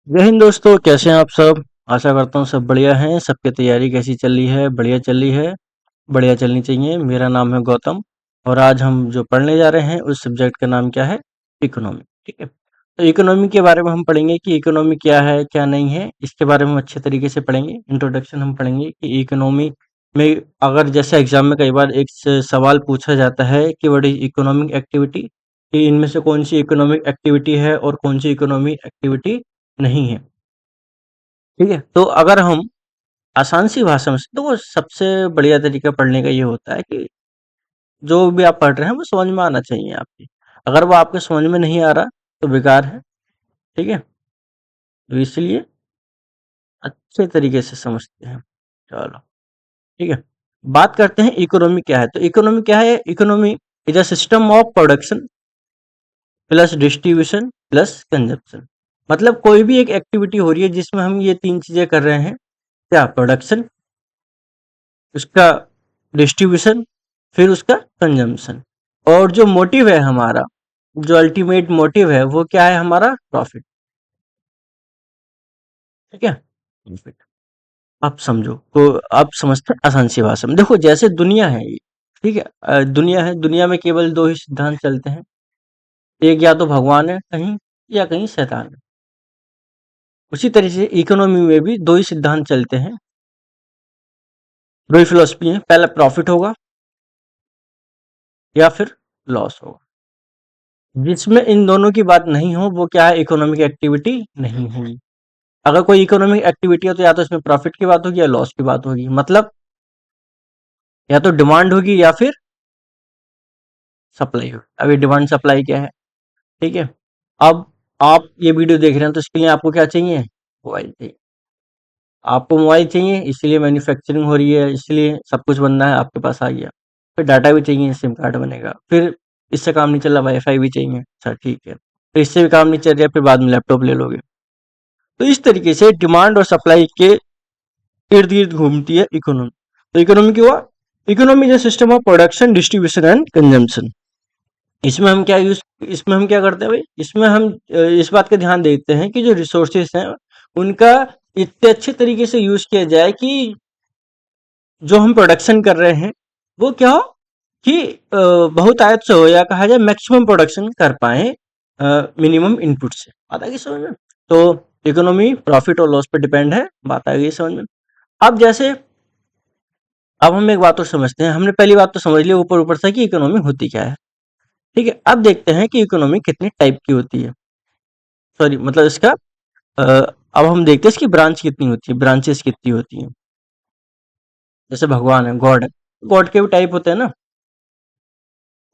जय हिंद दोस्तों, कैसे हैं आप सब। आशा करता हूँ सब बढ़िया हैं। सबकी तैयारी कैसी चल रही है? बढ़िया चल रही है। बढ़िया चलनी चाहिए। मेरा नाम है गौतम और आज हम जो पढ़ने जा रहे हैं उस सब्जेक्ट का नाम क्या है? इकोनॉमी। ठीक है, तो इकोनॉमी के बारे में हम पढ़ेंगे कि इकोनॉमी क्या है क्या नहीं है। इसके बारे में हम अच्छे तरीके से पढ़ेंगे। इंट्रोडक्शन हम पढ़ेंगे कि इकोनॉमी में अगर जैसे एग्जाम में कई बार एक सवाल पूछा जाता है कि व्हाट इज इकोनॉमिक एक्टिविटी, कि इनमें से कौन सी इकोनॉमिक एक्टिविटी है और कौन सी इकोनॉमिक एक्टिविटी नहीं है। ठीक है, तो अगर हम आसान सी भाषा में तो वो सबसे बढ़िया तरीका पढ़ने का ये होता है कि जो भी आप पढ़ रहे हैं वो समझ में आना चाहिए आपकी। अगर वो आपके समझ में नहीं आ रहा तो बेकार है। ठीक है, तो इसलिए अच्छे तरीके से समझते हैं। चलो, ठीक है, बात करते हैं इकोनॉमी क्या है। तो इकोनॉमी क्या है? Economy is a system of production plus distribution plus consumption. मतलब कोई भी एक एक्टिविटी हो रही है जिसमें हम ये तीन चीजें कर रहे हैं। क्या? प्रोडक्शन, उसका डिस्ट्रीब्यूशन, फिर उसका कंजम्पशन। और जो मोटिव है हमारा, जो अल्टीमेट मोटिव है वो क्या है? हमारा प्रॉफिट। ठीक है, प्रॉफिट। आप समझो तो आप समझते हैं आसान सी भाषा में। देखो जैसे दुनिया है ये, ठीक है, दुनिया है, दुनिया में केवल दो ही सिद्धांत चलते हैं। एक या तो भगवान है कहीं, या कहीं शैतान है। उसी तरह से इकोनॉमी में भी दो ही सिद्धांत चलते हैं, दो ही फिलोसफी है। पहला प्रॉफिट होगा या फिर लॉस होगा। जिसमें इन दोनों की बात नहीं हो वो क्या है? इकोनॉमिक एक्टिविटी नहीं होगी। अगर कोई इकोनॉमिक एक्टिविटी है तो या तो इसमें प्रॉफिट की बात होगी या लॉस की बात होगी। मतलब या तो डिमांड होगी या फिर सप्लाई होगी। अभी डिमांड सप्लाई क्या है? ठीक है, अब आप ये वीडियो देख रहे हैं तो इसके लिए आपको क्या चाहिए? मोबाइल चाहिए। आपको मोबाइल चाहिए इसलिए मैन्युफैक्चरिंग हो रही है, इसलिए सब कुछ बनना है, आपके पास आ गया। फिर डाटा भी चाहिए, सिम कार्ड बनेगा। फिर इससे काम नहीं चल रहा, वाईफाई भी चाहिए। अच्छा ठीक है, फिर इससे भी काम नहीं चल रहा, फिर बाद में लैपटॉप ले लोगे। तो इस तरीके से डिमांड और सप्लाई के इर्द गिर्द घूमती है इकोनॉमी। तो इकोनॉमी क्या हुआ? Economy is system of production distribution and consumption. इसमें हम क्या करते हैं भाई? इसमें हम इस बात का ध्यान देते हैं कि जो रिसोर्सेस हैं उनका इतने अच्छे तरीके से यूज किया जाए कि जो हम प्रोडक्शन कर रहे हैं वो क्या हो कि बहुत आयत से हो, या कहा जाए मैक्सिमम प्रोडक्शन कर पाए मिनिमम इनपुट से। आता है कि समझ में? तो इकोनॉमी प्रॉफिट और लॉस पे डिपेंड है। बात आ गई समझ में? अब जैसे अब हम एक बात और समझते हैं। हमने पहली बात तो समझ लिया ऊपर ऊपर से कि इकोनॉमी होती क्या है। ठीक है, अब देखते हैं कि इकोनॉमी कितनी टाइप की होती है। सॉरी, मतलब इसका अ, अब हम देखते हैं इसकी ब्रांच कितनी होती है, ब्रांचेस कितनी होती हैं। जैसे भगवान है, गॉड है, गॉड के भी टाइप होते हैं ना।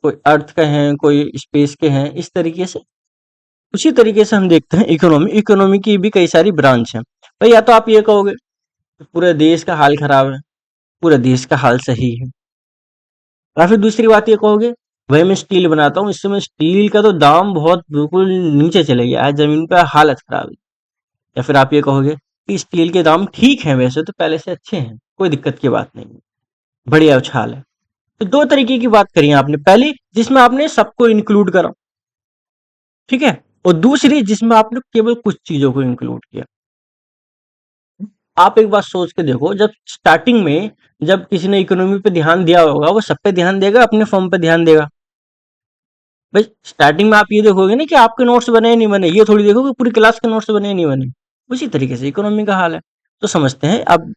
कोई अर्थ के हैं, कोई स्पेस के हैं, इस तरीके से। उसी तरीके से हम देखते हैं इकोनॉमी। इकोनॉमी की भी कई सारी ब्रांच हैं भाई। या तो आप ये कहोगे कि पूरे देश का हाल खराब है, पूरे देश का हाल सही है। या फिर दूसरी बात ये कहोगे, भाई मैं स्टील बनाता हूँ, इस समय स्टील का तो दाम बहुत बिल्कुल नीचे चले गया है, जमीन पे हालत खराब है। या फिर आप ये कहोगे कि स्टील के दाम ठीक हैं, वैसे तो पहले से अच्छे हैं, कोई दिक्कत की बात नहीं है, बढ़िया उछाल है। तो दो तरीके की बात करी आपने। पहली जिसमें आपने सबको इंक्लूड करा, ठीक है, और दूसरी जिसमें आपने केवल कुछ चीजों को इंक्लूड किया। आप एक बात सोच के देखो, जब स्टार्टिंग में जब किसी ने इकोनॉमी पे ध्यान दिया होगा वो सब पे ध्यान देगा, अपने फॉर्म पे ध्यान देगा? भाई स्टार्टिंग में आप ये देखोगे ना कि आपके नोट्स बने या नहीं बने, ये थोड़ी देखोगे पूरी क्लास के नोट्स बने या नहीं बने। उसी तरीके से इकोनॉमी का हाल है। तो समझते हैं। अब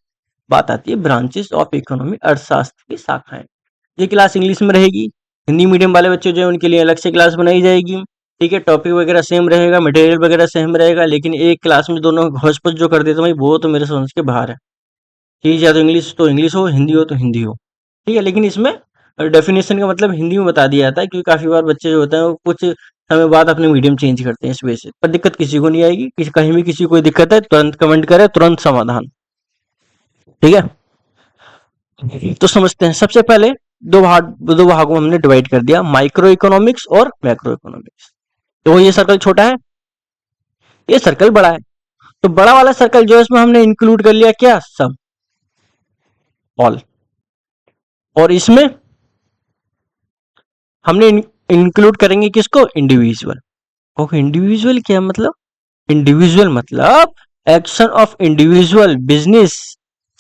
बात आती है ब्रांचेस ऑफ इकोनॉमी, अर्थशास्त्र की शाखाएं। ये क्लास इंग्लिश में रहेगी। हिंदी मीडियम वाले बच्चे जो है उनके लिए अलग से क्लास बनाई जाएगी। ठीक है, टॉपिक वगैरह सेम रहेगा, मटेरियल वगैरह सेम रहेगा, लेकिन एक क्लास में दोनों होच पोच जो कर देते हैं भाई वो तो मेरे समझ के बाहर है। कि या तो इंग्लिश हो, हिंदी हो तो हिंदी हो। ठीक है, लेकिन इसमें डेफिनेशन का मतलब हिंदी में बता दिया जाता है, क्योंकि काफी बार बच्चे जो होते हैं वो कुछ समय बाद अपने मीडियम चेंज करते हैं इस वजह से। पर दिक्कत किसी को नहीं आएगी। कहीं भी किसी को कोई दिक्कत है तुरंत कमेंट करे, तुरंत समाधान। ठीक है, तो समझते हैं। सबसे पहले दो भागों में हमने डिवाइड कर दिया, माइक्रो इकोनॉमिक्स और मैक्रो इकोनॉमिक्स। तो ये सर्कल छोटा है, ये सर्कल बड़ा है। तो बड़ा वाला सर्कल जो है इसमें हमने इंक्लूड कर लिया क्या? सब, ऑल। और इसमें हमने इंक्लूड करेंगे किसको? इंडिविजुअल। ओके, इंडिविजुअल क्या मतलब? इंडिविजुअल मतलब action of individual business,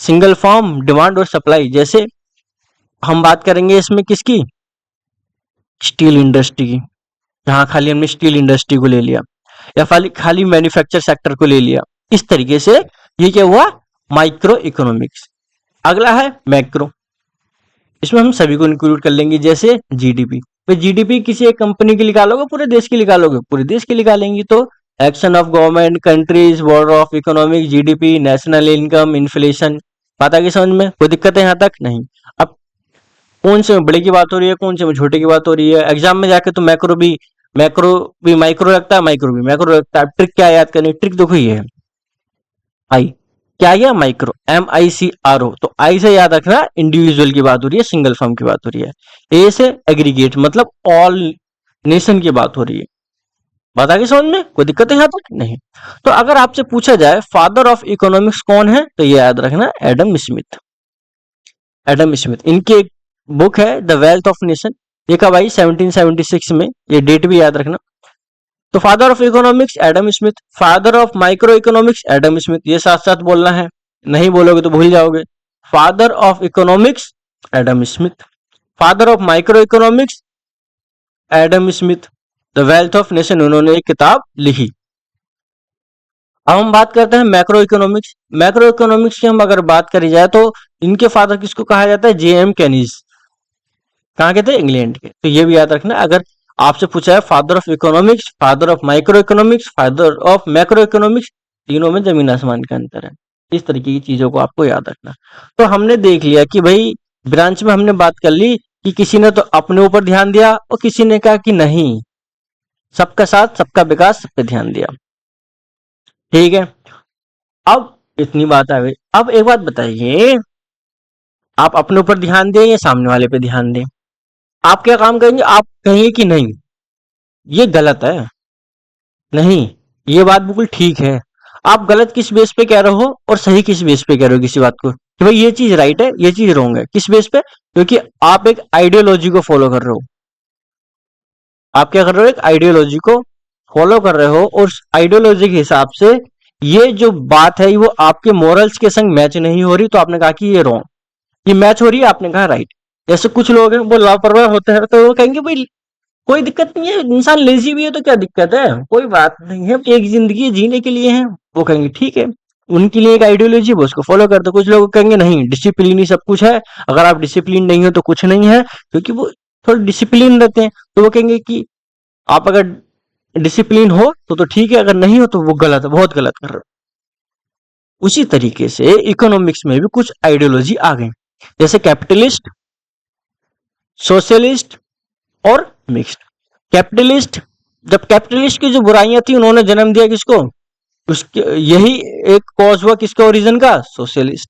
single form, demand और सप्लाई। जैसे हम बात करेंगे इसमें किसकी, स्टील इंडस्ट्री की, यहाँ खाली हमने स्टील इंडस्ट्री को ले लिया, या खाली खाली मैन्युफैक्चर सेक्टर को ले लिया। इस तरीके से ये क्या हुआ, माइक्रो इकोनॉमिक्स। अगला है मैक्रो, इसमें हम सभी को इंक्लूड कर लेंगे, जैसे जीडीपी। तो जीडीपी किसी एक कंपनी की निकालोगे, पूरे देश की निकालोगे, पूरे देश की निकालेंगे तो action of government, countries, border of economic, GDP, national income, inflation. बात आ गई समझ में, कोई दिक्कत है यहाँ तक? नहीं। अब कौन से में बड़े की बात हो रही है, कौन से में छोटे की बात हो रही है? एग्जाम में जाके तो मैक्रो भी माइक्रो लगता है, माइक्रो भी मैक्रो लगता है। ट्रिक क्या याद करनी, ट्रिक देखो ये है, आई क्या, ये माइक्रो, MICRO। तो आई से याद रखना इंडिविजुअल की बात हो रही है, सिंगल फर्म की बात हो रही है। ए से एग्रीगेट मतलब ऑल नेशन की बात हो रही है। बात आ गई समझ में, कोई दिक्कत है यहाँ तक? नहीं। तो अगर आपसे पूछा जाए फादर ऑफ इकोनॉमिक्स कौन है, तो ये याद रखना एडम स्मिथ। एडम स्मिथ, इनकी एक बुक है द वेल्थ ऑफ नेशन, ये कब आई, 1776 में। ये डेट भी याद रखना। तो father of economics Adam Smith, father of micro economics Adam Smith, ये साथ साथ बोलना है, नहीं बोलोगे तो भूल जाओगे। Father of economics Adam Smith, father of micro economics Adam Smith, the wealth of nation, उन्होंने एक किताब लिखी। अब हम बात करते हैं मैक्रो इकोनॉमिक्स। मैक्रो इकोनॉमिक्स की हम अगर बात करी जाए तो इनके फादर किसको कहा जाता है, JM केनीज। कहाँ के थे, इंग्लैंड के। तो ये भी याद रखना, अगर आपसे पूछा है father of economics, father of micro economics, father of macro economics, तीनों में जमीन आसमान का अंतर है। इस तरीके की चीजों को आपको याद रखना। तो हमने देख लिया कि भाई ब्रांच में हमने बात कर ली कि किसी ने तो अपने ऊपर ध्यान दिया और किसी ने कहा कि नहीं, सबका साथ सबका विकास, सब पे ध्यान दिया। ठीक है, अब इतनी बात आ गई। अब एक बात बताइए, आप अपने ऊपर ध्यान दें या सामने वाले पे ध्यान दें? आप क्या काम करेंगे, आप कहेंगे कि नहीं ये गलत है, नहीं ये बात बिल्कुल ठीक है। आप गलत किस बेस पे कह रहे हो और सही किस बेस पे कह रहे हो किसी बात को, कि भाई ये चीज राइट है ये चीज रॉन्ग है, किस बेस पे? क्योंकि आप एक आइडियोलॉजी को फॉलो कर रहे हो। आप क्या कर रहे हो, एक आइडियोलॉजी को फॉलो कर रहे हो, और आइडियोलॉजी के हिसाब से ये जो बात है वो आपके मोरल्स के संग मैच नहीं हो रही, तो आपने कहा कि ये रॉन्ग। ये मैच हो रही है, आपने कहा राइट। जैसे कुछ लोग हैं वो लापरवाह होते हैं, तो वो कहेंगे भाई कोई दिक्कत नहीं है, इंसान लेजी भी है तो क्या दिक्कत है, कोई बात नहीं है, एक जिंदगी जीने के लिए है। वो कहेंगे ठीक है, उनके लिए एक आइडियोलॉजी वो उसको फॉलो करते। कुछ लोग कहेंगे नहीं डिसिप्लिन ही सब कुछ है, अगर आप डिसिप्लिन नहीं हो तो कुछ नहीं है, क्योंकि वो थोड़ा डिसिप्लिन रहते हैं। तो वो कहेंगे कि आप अगर डिसिप्लिन हो तो ठीक है, अगर नहीं हो तो वो गलत है, बहुत गलत कर रहे हो। उसी तरीके से इकोनॉमिक्स में भी कुछ आइडियोलॉजी आ गई, जैसे कैपिटलिस्ट, सोशलिस्ट और मिक्स्ड। कैपिटलिस्ट, जब कैपिटलिस्ट की जो बुराइयां थी उन्होंने जन्म दिया किसको, उसके यही एक कॉज हुआ किसका, ओरिजिन का, सोशलिस्ट।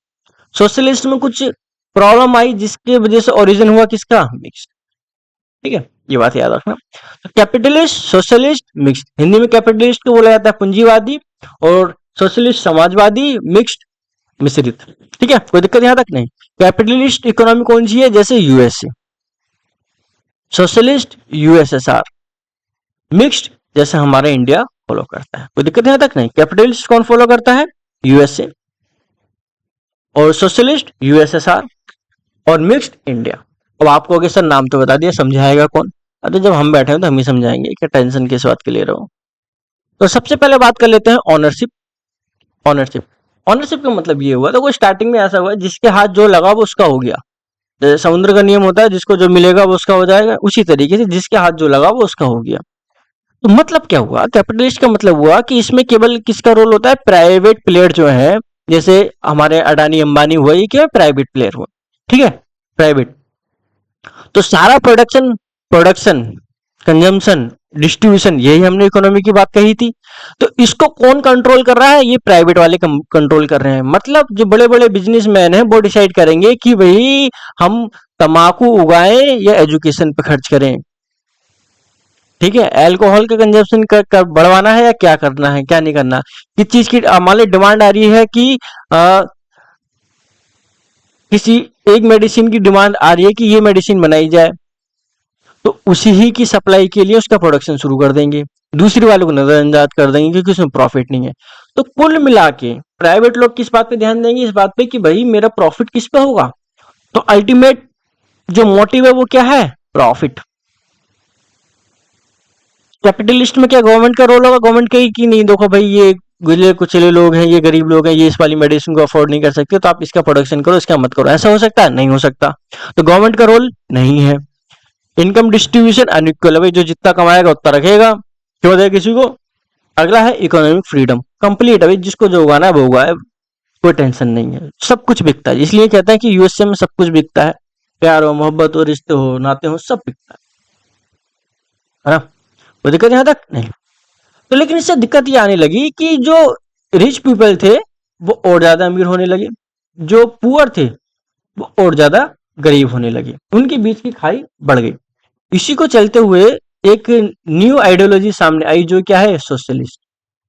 सोशलिस्ट में कुछ प्रॉब्लम आई जिसके वजह से ओरिजिन हुआ किसका, मिक्स्ड। ठीक है, ये बात याद रखना। तो कैपिटलिस्ट, सोशलिस्ट, मिक्स्ड। हिंदी में कैपिटलिस्ट को बोला जाता है पूंजीवादी, और सोशलिस्ट समाजवादी, मिक्स्ड मिश्रित। ठीक है, कोई दिक्कत यहां तक नहीं। कैपिटलिस्ट इकोनॉमी कौन सी है, जैसे यूएसए। सोशलिस्ट USSR, मिक्स्ड जैसे हमारा इंडिया फॉलो करता है। कोई दिक्कत यहां तक नहीं। कैपिटलिस्ट कौन फॉलो करता है, यूएसए, और सोशलिस्ट USSR, और मिक्स्ड इंडिया। अब आपको अगर सर नाम तो बता दिया, समझाएगा कौन? अरे जब हम बैठे हैं तो हम ही समझाएंगे, क्या टेंशन किस बात के ले रहे हो। तो सबसे पहले बात कर लेते हैं ऑनरशिप। ऑनरशिप, ऑनरशिप का मतलब ये हुआ, तो कोई स्टार्टिंग में ऐसा हुआ जिसके हाथ जो लगा वो उसका हो गया। जैसे समुद्र का नियम होता है, जिसको जो मिलेगा वो उसका हो जाएगा, उसी तरीके से जिसके हाथ जो लगा वो उसका हो गया। तो मतलब क्या हुआ, कैपिटलिस्ट का मतलब हुआ कि इसमें केवल किसका रोल होता है, प्राइवेट प्लेयर जो है, जैसे हमारे अडानी अंबानी हुआ, ये क्या प्राइवेट प्लेयर हुआ। ठीक है, प्राइवेट। तो सारा प्रोडक्शन प्रोडक्शन कंजम्पशन, डिस्ट्रीब्यूशन, यही हमने इकोनॉमी की बात कही थी। तो इसको कौन कंट्रोल कर रहा है, ये प्राइवेट वाले कंट्रोल कर रहे हैं। मतलब जो बड़े बड़े बिजनेसमैन हैं वो डिसाइड करेंगे कि भाई हम तंबाकू उगाएं या एजुकेशन पे खर्च करें। ठीक है, अल्कोहल का कंजप्शन कर बढ़वाना है या क्या करना है, क्या नहीं करना। किस चीज की हमारी डिमांड आ रही है कि किसी एक मेडिसिन की डिमांड आ रही है कि ये मेडिसिन बनाई जाए, तो उसी ही की सप्लाई के लिए उसका प्रोडक्शन शुरू कर देंगे। दूसरी वालों को नजरअंदाज कर देंगे क्योंकि उसमें प्रॉफिट नहीं है। तो कुल मिला के प्राइवेट लोग किस बात पे ध्यान देंगे, इस बात पे कि भाई मेरा प्रॉफिट किस पे होगा। तो अल्टीमेट जो मोटिव है वो क्या है, प्रॉफिट। कैपिटलिस्ट में क्या गवर्नमेंट का रोल होगा, गवर्नमेंट कहेगी कि नहीं देखो भाई ये गुजरे कुचले लोग हैं, ये गरीब लोग हैं, ये इस वाली मेडिसिन को अफोर्ड नहीं कर सकते, तो आप इसका प्रोडक्शन करो, इसका मत करो। ऐसा हो सकता है, नहीं हो सकता। तो गवर्नमेंट का रोल नहीं है। इनकम डिस्ट्रीब्यूशन अनइक्वल है, भाई जो जितना कमाएगा उतना रखेगा, क्यों दे किसी को। अगला है इकोनॉमिक फ्रीडम, कंप्लीट है भाई, जिसको जो उगाना है वो उगाए, कोई टेंशन नहीं है, सब कुछ बिकता है। इसलिए कहते हैं कि यूएसए में सब कुछ बिकता है, प्यार हो, मोहब्बत हो, रिश्ते हो, नाते हो, सब बिकता है ना। कोई दिक्कत यहाँ तक नहीं। तो लेकिन इससे दिक्कत ये आने लगी कि जो रिच पीपल थे वो और ज्यादा अमीर होने लगे, जो पुअर थे वो और ज्यादा गरीब होने लगे, उनके बीच की खाई बढ़ गई। इसी को चलते हुए एक न्यू आइडियोलॉजी सामने आई, जो क्या है, सोशलिस्ट,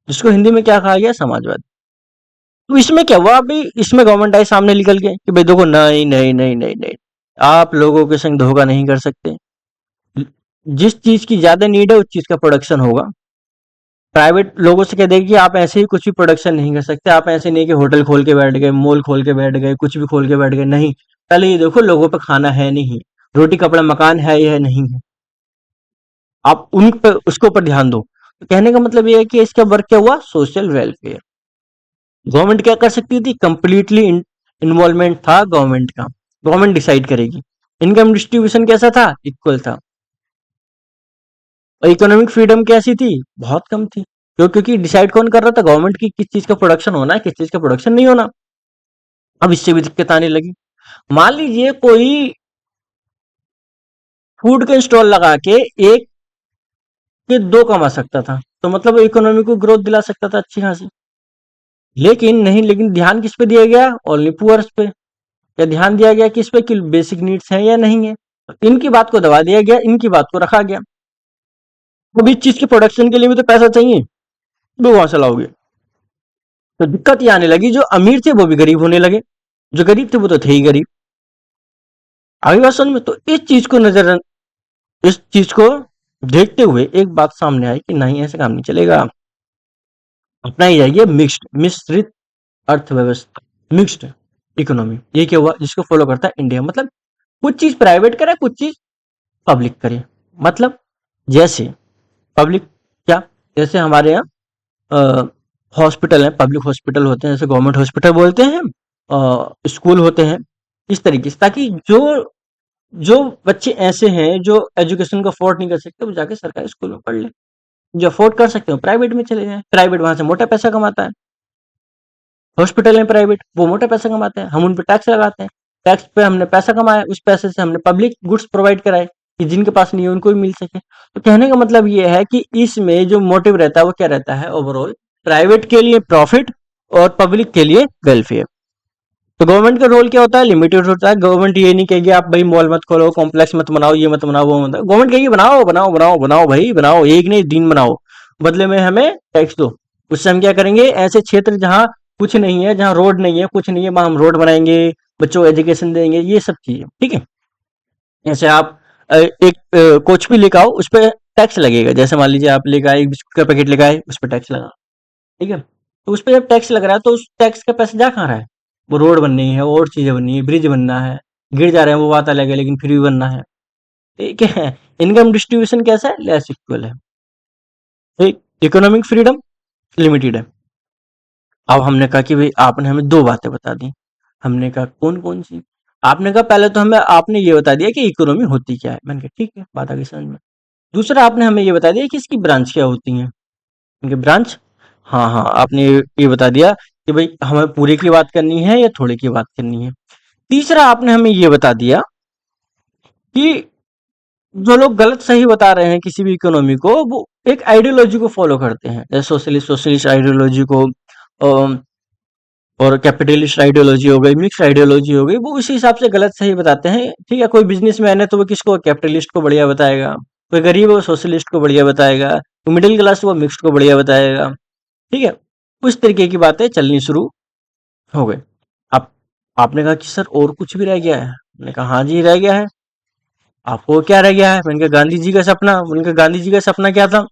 जिसको हिंदी में क्या कहा गया, समाजवाद। तो इसमें क्या हुआ भाई, इसमें गवर्नमेंट आई सामने निकल के कि भाई देखो, नहीं नहीं नहीं नहीं नहीं, आप लोगों के संग धोखा नहीं कर सकते। जिस चीज की ज्यादा नीड है उस चीज का प्रोडक्शन होगा। प्राइवेट लोगों से कह देगी कि आप ऐसे ही कुछ भी प्रोडक्शन नहीं कर सकते, आप ऐसे नहीं कि होटल खोल के बैठ गए, मॉल खोल के बैठ गए, कुछ भी खोल के बैठ गए, नहीं। पहले ये देखो लोगों पे खाना है नहीं, रोटी कपड़ा मकान है या नहीं है, आप उन पे उसके ऊपर ध्यान दो। तो कहने का मतलब ये है कि इसका वर्क क्या हुआ, सोशल वेलफेयर। गवर्नमेंट क्या कर सकती थी, कंप्लीटली इन्वॉल्वमेंट था गवर्नमेंट का, गवर्नमेंट डिसाइड करेगी। इनकम डिस्ट्रीब्यूशन कैसा था, इक्वल था। और इकोनॉमिक फ्रीडम कैसी थी, बहुत कम थी। क्योंकि डिसाइड कौन कर रहा था, गवर्नमेंट की किस चीज का प्रोडक्शन होना है, किस चीज का प्रोडक्शन नहीं होना। अब इससे भी दिक्कत आने लगी। मान लीजिए कोई फूड के स्टॉल लगा के एक के दो कमा सकता था, तो मतलब इकोनॉमी को ग्रोथ दिला सकता था अच्छी खासी। लेकिन नहीं, लेकिन ध्यान किस पे दिया गया, ओनली पुअर्स पे। या ध्यान दिया गया किस पे, कि बेसिक नीड्स हैं या नहीं है। इनकी बात को दबा दिया गया, इनकी बात को रखा गया। अब इस चीज के प्रोडक्शन के लिए भी तो पैसा चाहिए, वो वहां से लाओगे। तो दिक्कत ये आने लगी, जो अमीर थे वो भी गरीब होने लगे, जो गरीब थे वो तो थे ही गरीब। आगे बात समझ में। तो इस चीज को देखते हुए एक बात सामने आई कि नहीं, ऐसे काम नहीं चलेगा। अपनाई जाएगी मिक्स्ड, मिश्रित अर्थव्यवस्था, मिक्स्ड इकोनॉमी। ये क्या हुआ, जिसको फॉलो करता है इंडिया। मतलब कुछ चीज प्राइवेट करे, कुछ चीज पब्लिक करे। मतलब जैसे पब्लिक क्या, जैसे हमारे यहाँ हॉस्पिटल है, पब्लिक हॉस्पिटल होते हैं, जैसे गवर्नमेंट हॉस्पिटल बोलते हैं, स्कूल होते हैं, इस तरीके से, ताकि जो जो बच्चे ऐसे हैं जो एजुकेशन को अफोर्ड नहीं कर सकते, वो जाके सरकारी स्कूल में पढ़ ले। जो अफोर्ड कर सकते हो प्राइवेट में चले जाएं, प्राइवेट वहां से मोटा पैसा कमाता है। हॉस्पिटल है प्राइवेट, वो मोटा पैसा कमाते हैं, हम उन पर टैक्स लगाते हैं। टैक्स पे हमने पैसा कमाया, उस पैसे से हमने पब्लिक गुड्स प्रोवाइड कराए कि जिनके पास नहीं है उनको भी मिल सके। तो कहने का मतलब ये है कि इसमें जो मोटिव रहता है वो क्या रहता है, ओवरऑल प्राइवेट के लिए प्रॉफिट और पब्लिक के लिए वेलफेयर। तो गवर्नमेंट का रोल क्या होता है, लिमिटेड होता है। गवर्नमेंट ये नहीं कहेगी आप भाई मॉल मत खोलो, कॉम्प्लेक्स मत बनाओ, ये मत बनाओ, वो मत। गवर्नमेंट कहेगी बनाओ बनाओ बनाओ बनाओ भाई बनाओ, एक नहीं दिन बनाओ, बदले में हमें टैक्स दो। उससे हम क्या करेंगे, ऐसे क्षेत्र जहाँ कुछ नहीं है, जहाँ रोड नहीं है, कुछ नहीं है, वहां हम रोड बनाएंगे, बच्चों को एजुकेशन देंगे, ये सब चीजें। ठीक है। जैसे आप एक कोच भी लेकर आओ, उस पर टैक्स लगेगा। जैसे मान लीजिए आप लेकर आए एक बिस्कुट का पैकेट लेकर आए, उस पर टैक्स लगा। ठीक है। तो उस पे जब टैक्स लग रहा है तो उस टैक्स का पैसा जा कहाँ रहा है, वो रोड बननी है और चीजें बननी है, ब्रिज बनना है। गिर जा रहे हैं वो बात अलग है, लेकिन फिर भी बनना है। ठीक है। इनकम डिस्ट्रीब्यूशन कैसा है, लेस इक्वल है। ठीक। इकोनॉमिक फ्रीडम लिमिटेड है। अब हमने कहा कि भाई आपने हमें दो बातें बता दी। हमने कहा कौन कौन सी। आपने कहा पहले तो हमें आपने ये बता दिया कि इकोनॉमी होती क्या है। मैंने कहा ठीक है, बात आगे समझ में। दूसरा आपने हमें ये बता दिया कि इसकी ब्रांच क्या होती हैं। इनके ब्रांच, हाँ हाँ, आपने ये बता दिया कि भाई हमें पूरे की बात करनी है या थोड़े की बात करनी है। तीसरा आपने हमें ये बता दिया कि जो लोग गलत सही बता रहे हैं किसी भी इकोनॉमी को, वो एक आइडियोलॉजी को फॉलो करते हैं, जैसे सोशलिस्ट सोशलिस्ट आइडियोलॉजी को, अम, और कैपिटलिस्ट आइडियोलॉजी हो गई, मिक्स आइडियोलॉजी हो गई, वो उसी हिसाब से गलत सही बताते हैं। ठीक है। कोई बिजनेसमैन है तो वो किसको, कैपिटलिस्ट को बढ़िया बताएगा। कोई गरीब है वो सोशलिस्ट को बढ़िया बताएगा। कोई मिडिल क्लास वो मिक्स को बढ़िया बताएगा। ठीक है। उस तरीके की बातें चलनी शुरू हो गई। आप आपने कहा कि सर और कुछ भी रह गया है। मैंने कहा हाँ जी रह गया है। आपको क्या रह गया है। मैंने कहा गांधी जी का सपना। मैंने कहा गांधी जी का सपना क्या था।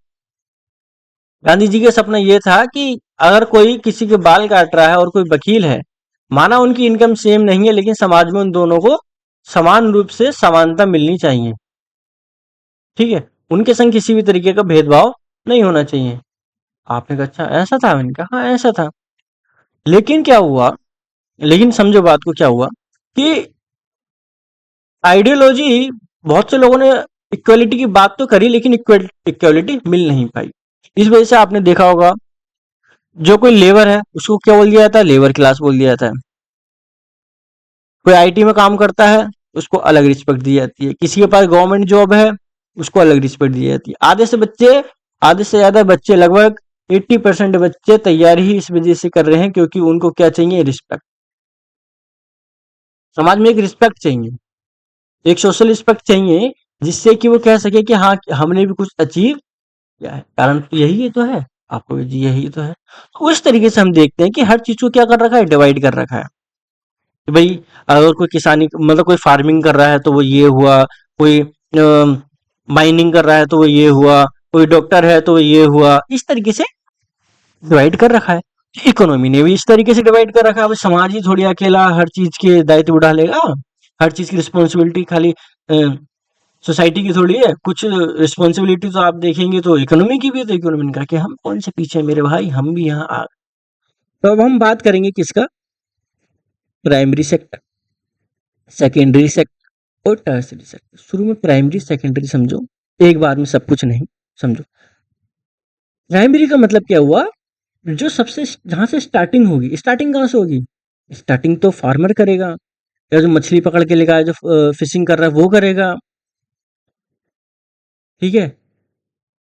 गांधी जी का सपना ये था कि अगर कोई किसी के बाल काट रहा है और कोई वकील है, माना उनकी इनकम सेम नहीं है, लेकिन समाज में उन दोनों को समान रूप से समानता मिलनी चाहिए। ठीक है, उनके संग किसी भी तरीके का भेदभाव नहीं होना चाहिए। आपने कहा अच्छा ऐसा था? मैंने कहा हाँ ऐसा था। लेकिन क्या हुआ, लेकिन समझो बात को, क्या हुआ कि आइडियोलॉजी, बहुत से लोगों ने इक्वलिटी की बात तो करी, लेकिन इक्वलिटी मिल नहीं पाई। इस वजह से आपने देखा होगा, जो कोई लेबर है उसको क्या बोल दिया जाता है? लेबर क्लास बोल दिया जाता है। कोई आईटी में काम करता है, उसको अलग रिस्पेक्ट दी जाती है। किसी के पास गवर्नमेंट जॉब है, उसको अलग रिस्पेक्ट दी जाती है। आधे से ज्यादा बच्चे, लगभग 80% बच्चे तैयारी ही इस वजह से कर रहे हैं, क्योंकि उनको क्या चाहिए? रिस्पेक्ट। समाज में एक रिस्पेक्ट चाहिए, एक सोशल रिस्पेक्ट चाहिए, जिससे कि वो कह सके कि हाँ हमने भी कुछ अचीव किया है। कारण तो यही तो है, आपको भी जी यही तो है। तो उस तरीके से हम देखते हैं कि हर चीज को क्या कर रखा है? डिवाइड कर रखा है कि भाई, अगर कोई किसानी मतलब कोई फार्मिंग कर रहा है तो वो ये हुआ, कोई माइनिंग कर रहा है तो वो ये हुआ, कोई डॉक्टर है तो वो ये हुआ। इस तरीके से डिवाइड कर रखा है। इकोनॉमी ने भी इस तरीके से डिवाइड कर रखा है। अब समाज ही थोड़ी अकेला हर चीज के दायित्व उठा लेगा, हर चीज की रिस्पॉन्सिबिलिटी खाली सोसाइटी की थोड़ी है। कुछ रिस्पॉन्सिबिलिटी तो आप देखेंगे तो इकोनॉमी की भी है। तो इकोनॉमी ने कहा कि हम कौन से पीछे हैं मेरे भाई, हम भी यहाँ आ। तो अब हम बात करेंगे किसका? प्राइमरी सेक्टर, सेकेंडरी सेक्टर और टर्सरी सेक्टर। शुरू में प्राइमरी सेकेंडरी समझो, एक बार में सब कुछ नहीं, समझो। प्राइमरी का मतलब क्या हुआ? जो सबसे जहां से स्टार्टिंग होगी, स्टार्टिंग कहाँ से होगी? स्टार्टिंग तो फार्मर करेगा, या जो मछली पकड़ के लेगा, जो फिशिंग कर रहा है वो करेगा। ठीक है,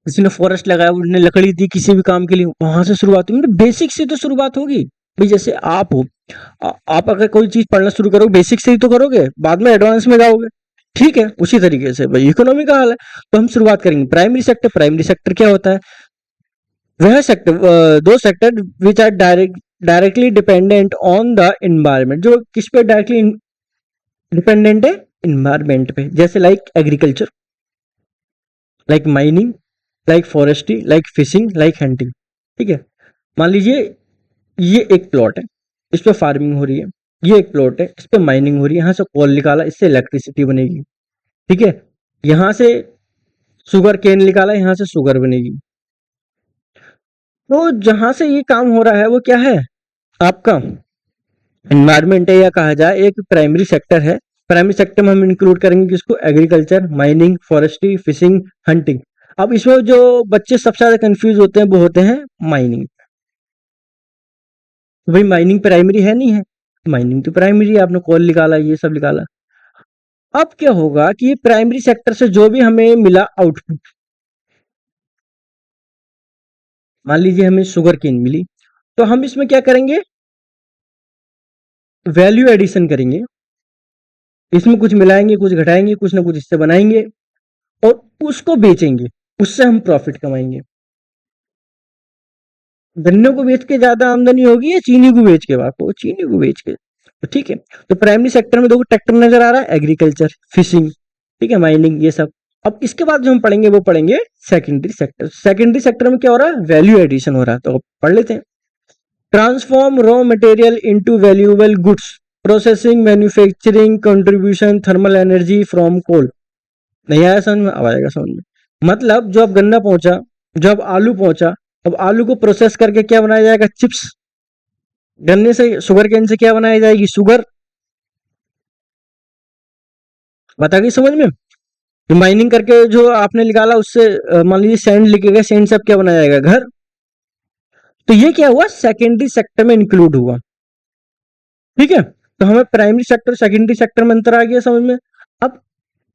किसी ने फॉरेस्ट लगाया, उसने लकड़ी दी किसी भी काम के लिए, वहां से शुरुआत होगी। मतलब बेसिक से तो शुरुआत होगी। भाई जैसे आप हो, आप अगर कोई चीज पढ़ना शुरू करोगे बेसिक से ही तो करोगे, बाद में एडवांस में जाओगे। ठीक है, उसी तरीके से भाई इकोनॉमी का हाल है। तो हम शुरुआत करेंगे प्राइमरी सेक्टर। प्राइमरी सेक्टर क्या होता है? वह सेक्टर, दो sector which are directly dependent on the environment, जो किस पे डायरेक्टली डिपेंडेंट है? इन्वायरमेंट पे। जैसे like agriculture, like mining, like forestry, like fishing, like hunting. ठीक है, मान लीजिए ये एक प्लॉट है, इस पे फार्मिंग हो रही है। ये एक प्लॉट है, इस पे माइनिंग हो रही है, यहाँ से कोल निकाला, इससे इलेक्ट्रिसिटी बनेगी। ठीक है, यहाँ से शुगर केन निकाला, यहाँ से शुगर बनेगी। तो जहां से ये काम हो रहा है वो क्या है? आपका एनवायरमेंट है, या कहा जाए एक प्राइमरी सेक्टर है। प्राइमरी सेक्टर में हम इंक्लूड करेंगे किसको? Agriculture, mining, forestry, fishing, hunting. अब इसमें जो बच्चे सबसे ज्यादा कंफ्यूज होते हैं वो होते हैं माइनिंग। तो भाई माइनिंग प्राइमरी है नहीं है? माइनिंग तो प्राइमरी है, आपने कोल निकाला, ये सब निकाला। अब क्या होगा कि ये प्राइमरी सेक्टर से जो भी हमें मिला आउटपुट, मान लीजिए हमें शुगर केन मिली, तो हम इसमें क्या करेंगे? वैल्यू एडिशन करेंगे, इसमें कुछ मिलाएंगे, कुछ घटाएंगे, कुछ ना कुछ इससे बनाएंगे और उसको बेचेंगे, उससे हम प्रॉफिट कमाएंगे। गन्ने को बेच के ज्यादा आमदनी होगी या चीनी को बेच के? आपको चीनी को बेच के। तो ठीक है, तो प्राइमरी सेक्टर में देखो ट्रैक्टर नजर आ रहा है, एग्रीकल्चर, फिशिंग, ठीक है, माइनिंग, ये सब। अब इसके बाद जो हम पढ़ेंगे वो पढ़ेंगे सेकेंडरी सेक्टर। सेकेंडरी सेक्टर में क्या हो रहा है? वैल्यू एडिशन हो रहा है। तो पढ़ लेते हैं। Transform raw material into valuable goods, processing, manufacturing, contribution, thermal energy from coal. नहीं आया समझ में? अब आएगा समझ में। मतलब जो अब गन्ना पहुंचा, जो अब आलू पहुंचा, अब आलू को प्रोसेस करके क्या बनाया जाएगा? चिप्स। गन्ने से, शुगर केन से क्या बनाई जाएगी? शुगर। बता गई समझ में? माइनिंग करके जो आपने निकाला उससे मान लीजिए सैंड लिखेगा, सैंड से अब क्या बनाया जाएगा? घर। तो ये क्या हुआ? सेकेंडरी सेक्टर में इंक्लूड हुआ। ठीक है, तो हमें प्राइमरी सेक्टर सेकेंडरी सेक्टर में अंतर आ गया समझ में। अब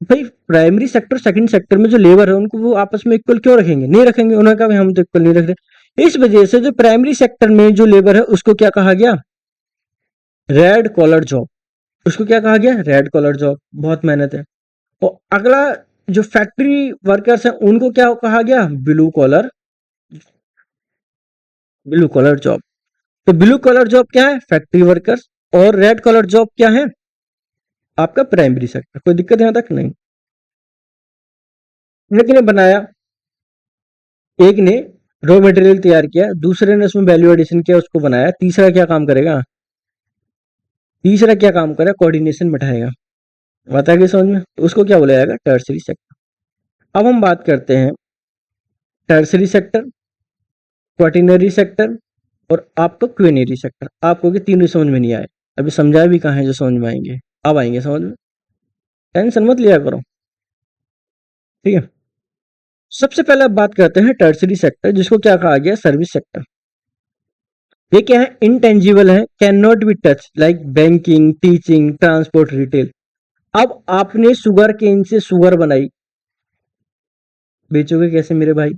भाई प्राइमरी सेक्टर सेकंड सेक्टर में जो लेबर है उनको वो आपस में इक्वल क्यों रखेंगे? नहीं रखेंगे। उन्होंने कहा हम तो इक्वल नहीं रख रहे। इस वजह से जो प्राइमरी सेक्टर में जो लेबर है उसको क्या कहा गया? Red collar job. उसको क्या कहा गया? रेड कॉलर जॉब, बहुत मेहनत है। और अगला जो फैक्ट्री वर्कर्स हैं उनको क्या कहा गया? Blue collar, blue collar job. तो ब्लू कॉलर जॉब क्या है? Factory workers. और रेड कॉलर जॉब क्या है? आपका प्राइमरी सेक्टर। कोई दिक्कत यहां तक नहीं? लेकिन बनाया एक ने रॉ मटेरियल तैयार किया, दूसरे ने उसमें वैल्यू एडिशन किया, उसको बनाया, तीसरा क्या काम करेगा? तीसरा क्या काम करेगा? कोऑर्डिनेशन बैठाएगा। आता है कि समझ में? तो उसको क्या बोला जाएगा? Tertiary sector. अब हम बात करते हैं टर्सरी सेक्टर, क्वार्टिनरी सेक्टर और आपका क्वीनरी सेक्टर। आपको कि तीनों समझ में नहीं आए, अभी समझाया भी कहाँ है जो समझ में आएंगे, अब आएंगे समझ में, टेंशन मत लिया करो, ठीक है। सबसे पहले अब बात करते हैं टर्सरी सेक्टर, जिसको क्या कहा गया? Service sector. ये क्या है? इनटेंजिबल है, can not be touch, like banking, teaching, transport, retail. अब आपने शुगर केन से शुगर बनाई, बेचोगे कैसे मेरे भाई?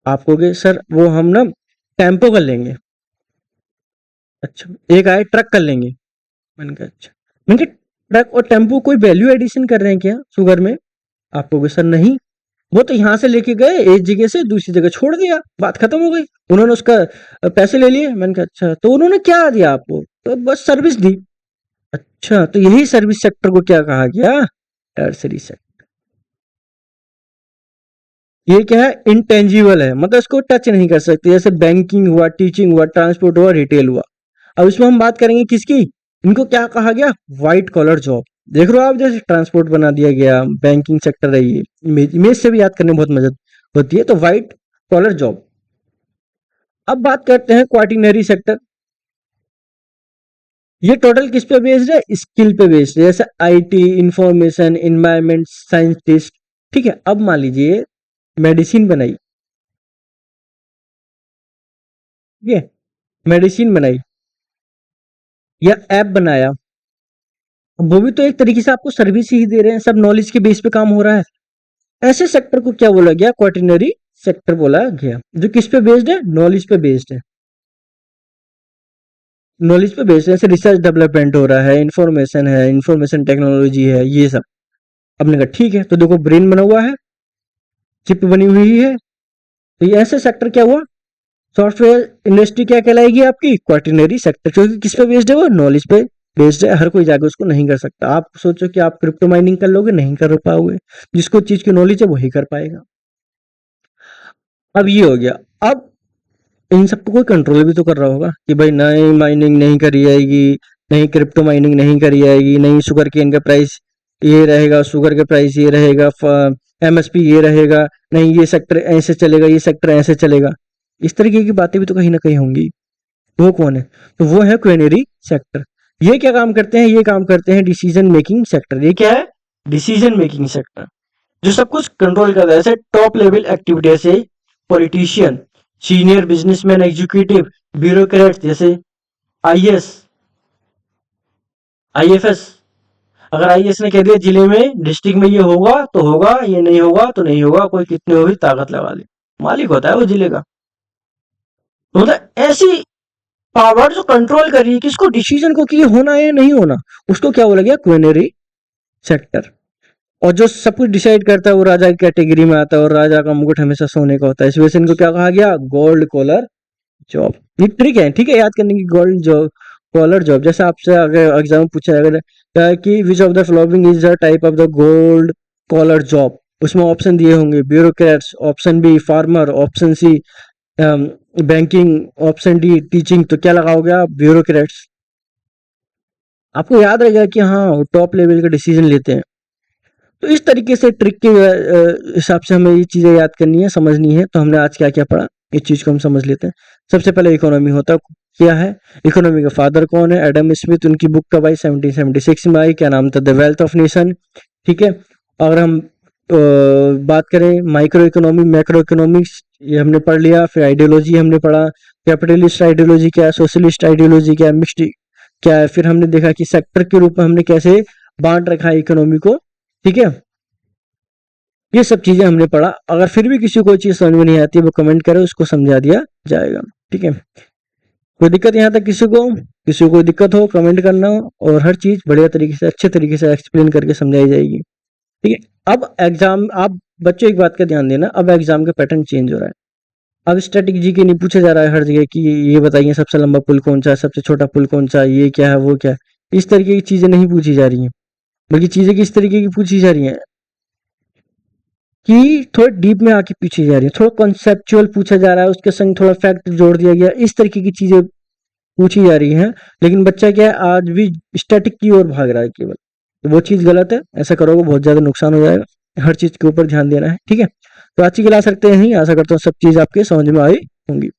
आप कहोगे सर वो हम ना टेम्पो कर लेंगे। अच्छा, एक आए ट्रक कर लेंगे। मैंने कहा अच्छा, मैंने कहा ट्रक और टेम्पो कोई वैल्यू एडिशन कर रहे हैं क्या शुगर में? आप कहोगे सर नहीं, वो तो यहाँ से लेके गए एक जगह से दूसरी जगह छोड़ दिया, बात खत्म हो गई, उन्होंने उसका पैसे ले लिए। मैंने कहा अच्छा, तो उन्होंने क्या दिया आपको? तो बस सर्विस दी। अच्छा, तो यही सर्विस सेक्टर को क्या कहा गया? Tertiary sector. ये क्या है? इंटेंजिबल है, मतलब इसको टच नहीं कर सकते, जैसे बैंकिंग हुआ, टीचिंग हुआ, ट्रांसपोर्ट हुआ, रिटेल हुआ। अब इसमें हम बात करेंगे किसकी? इनको क्या कहा गया? White collar job. देख रहे हो आप, जैसे ट्रांसपोर्ट बना दिया गया, बैंकिंग सेक्टर है, ये इमेज इमेज से भी याद करने में बहुत मदद होती है, तो व्हाइट कॉलर जॉब। अब बात करते हैं क्वार्टिनरी सेक्टर। ये टोटल किस पे बेस्ड है? स्किल पे बेस्ड है, जैसे आईटी, इंफॉर्मेशन, इन्वायरमेंट साइंटिस्ट, ठीक है। अब मान लीजिए मेडिसिन बनाई, ठीक है, मेडिसिन बनाई या ऐप बनाया, वो भी तो एक तरीके से आपको सर्विस ही दे रहे हैं, सब नॉलेज के बेस पे काम हो रहा है। ऐसे सेक्टर को क्या बोला गया? क्वार्टिनरी सेक्टर बोला गया, जो किस पे बेस्ड है? नॉलेज पे बेस्ड है। नॉलेज पे बेस्ड है, जैसे रिसर्च डेवलपमेंट हो रहा है, इंफॉर्मेशन है, इंफॉर्मेशन टेक्नोलॉजी है, ये सब। हमने कहा ठीक है, तो देखो ब्रेन बना हुआ है, चिप बनी हुई है, तो ये ऐसे सेक्टर क्या हुआ? सॉफ्टवेयर इंडस्ट्री क्या कहलाएगी आपकी? क्वार्टिनरी सेक्टर, क्योंकि किस पे बेस्ड है? वो नॉलेज पे बेस्ड है, हर कोई जाके उसको नहीं कर सकता। आप सोचो कि आप क्रिप्टो माइनिंग कर लोगे, नहीं कर पाओगे, जिसको चीज की नॉलेज है वही कर पाएगा। अब ये हो गया। अब इन सबको कोई कंट्रोल भी तो कर रहा होगा कि भाई नई माइनिंग नहीं करी जाएगी, नहीं क्रिप्टो माइनिंग नहीं करी जाएगी, नहीं शुगर केन का प्राइस ये रहेगा, शुगर का प्राइस ये रहेगा, एमएसपी ये रहेगा, नहीं ये सेक्टर ऐसे चलेगा, ये सेक्टर ऐसे चलेगा। इस तरीके की बातें भी तो कहीं ना कहीं होंगी। वो कौन है? तो वो है क्वेनरी सेक्टर। ये क्या काम करते हैं? ये काम करते हैं डिसीजन मेकिंग सेक्टर। ये क्या है? डिसीजन मेकिंग सेक्टर, जो सब कुछ कंट्रोल करता है, जैसे टॉप लेवल एक्टिविटी, जैसे politician, senior businessman, executive, bureaucrat, जैसे आईएएस, आईएफएस। अगर आईएएस ने कह दिया जिले में डिस्ट्रिक्ट में ये होगा तो होगा, ये नहीं होगा तो नहीं होगा, कोई कितने भी ताकत लगा ले, मालिक होता है वो जिले का। तो मतलब ऐसी पावर जो कंट्रोल कर रही है किसको? डिसीजन को, कि ये होना है या नहीं होना, उसको क्या बोला गया? क्वेनरी सेक्टर। और जो सब कुछ डिसाइड करता है वो राजा की कैटेगरी में आता है, और राजा का मुकुट हमेशा सोने का होता है, इस वजह से इनको क्या कहा गया? Gold collar job. ये ट्रिक है, ठीक है, याद करने की। Gold job, collar job. जैसे आपसे अगर एग्जाम में पूछा जाएगा कि which of the following is the type of the gold collar job, उसमें ऑप्शन दिए होंगे, bureaucrats, option B farmer, option C banking, option D teaching, तो क्या लगाओगे आप? ब्यूरोक्रेट्स। आपको याद रहेगा कि हाँ टॉप लेवल का डिसीजन लेते हैं। तो इस तरीके से ट्रिक के हिसाब से हमें ये चीजें याद करनी है, समझनी है। तो हमने आज क्या क्या पढ़ा, इस चीज को हम समझ लेते हैं। सबसे पहले इकोनॉमी होता क्या है, इकोनॉमी का फादर कौन है? Adam Smith. उनकी बुक कब आई? 1776 में आई। क्या नाम था? द वेल्थ ऑफ नेशन, ठीक है। अगर हम बात करें माइक्रो इकोनॉमी, मैक्रो इकोनॉमिक्स, ये हमने पढ़ लिया। फिर आइडियोलॉजी हमने पढ़ा, कैपिटलिस्ट आइडियोलॉजी क्या है, सोशलिस्ट आइडियोलॉजी क्या है, मिक्स्ड क्या है। फिर हमने देखा कि सेक्टर के रूप में हमने कैसे बांट रखा है इकोनॉमी को, ठीक है। ये सब चीजें हमने पढ़ा। अगर फिर भी किसी को कोई चीज समझ में नहीं आती है वो कमेंट करे, उसको समझा दिया जाएगा, ठीक है। कोई दिक्कत यहाँ तक किसी को कोई दिक्कत हो कमेंट करना, और हर चीज बढ़िया तरीके से अच्छे तरीके से एक्सप्लेन करके समझाई जाएगी, ठीक है। अब एग्जाम, आप बच्चों एक बात का ध्यान देना, अब एग्जाम का पैटर्न चेंज हो रहा है। अब स्टैटिक जीके नहीं पूछा जा रहा है हर जगह कि ये बताइए सबसे लंबा पुल कौन सा है, सबसे छोटा पुल कौन सा है, ये क्या है, वो क्या है। इस तरीके की चीजें नहीं पूछी जा रही हैं, बल्कि चीजें किस तरीके की पूछी जा रही हैं? कि थोड़ा डीप में आके पूछी जा रही है, थोड़ा कॉन्सेप्चुअल पूछा जा रहा है, उसके संग थोड़ा फैक्ट जोड़ दिया गया, इस तरीके की चीजें पूछी जा रही हैं। लेकिन बच्चा क्या है, आज भी स्टैटिक की ओर भाग रहा है केवल। तो वो चीज़ गलत है, ऐसा करोगे बहुत ज़्यादा नुकसान हो जाएगा। हर चीज़ के ऊपर ध्यान देना है, ठीक है। तो आज की क्लास रखते हैं यहीं, आशा करता हूँ सब चीज़ आपके समझ में आई होंगी।